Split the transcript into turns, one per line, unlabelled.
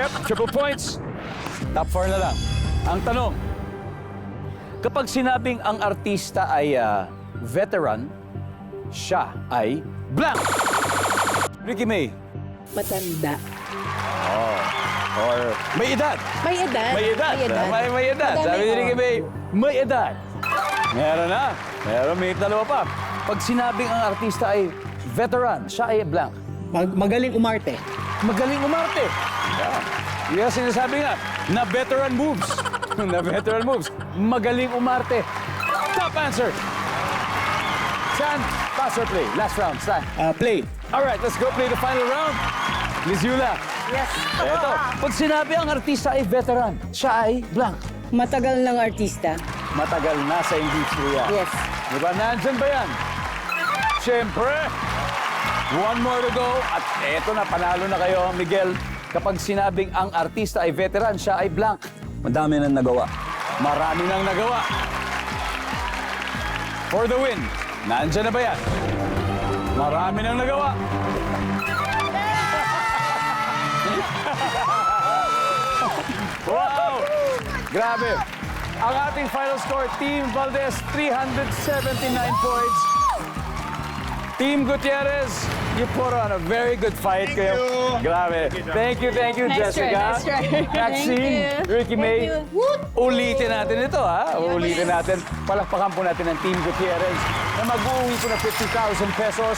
Yep, triple points. Top 4 na lang. Ang tanong, kapag sinabing ang artista ay veteran, siya ay blank. Ricky May.
Matanda.
Or may edad.
May edad.
May edad. May edad.
Madami,
Sabi ni Ricky
oh.
May, may edad. Meron na. Meron, may dalawa pa. Pag sinabing ang artista ay veteran, siya ay blank.
Magaling umarte.
Magaling umarte. Yeah. Yung sinasabi nga, na veteran moves. Na veteran moves. Magaling umarte. Top answer. Stan, pass or play? Last round, Stan.
Play.
All right, let's go play the final round. Liz Yula.
Yes.
Eto, pag sinabi ang artista ay veteran, siya ay blank.
Matagal ng artista.
Matagal na sa industriya.
Yes.
Di ba, nandyan ba yan? Siyempre, one more to go. At eto na, panalo na kayo, Miguel. Kapag sinabing ang artista ay veteran, siya ay blank. Madami nang nagawa. Marami nang nagawa. For the win, nandyan na ba yan? Marami nang nagawa. Wow! Grabe. Ang ating final score, Team Valdez, 379 points. Team Gutierrez, you put on a very good fight. Thank
you.
Grabe. Thank you,
Nice
Jessica.
try, nice try.
Maxine,
Thank you.
Ricky May.
Thank you. Woot!
Ulitin natin ito, ha? Ulitin natin. Palakpakan po natin ang Team Gutierrez na mag-uwi po na 50,000 pesos.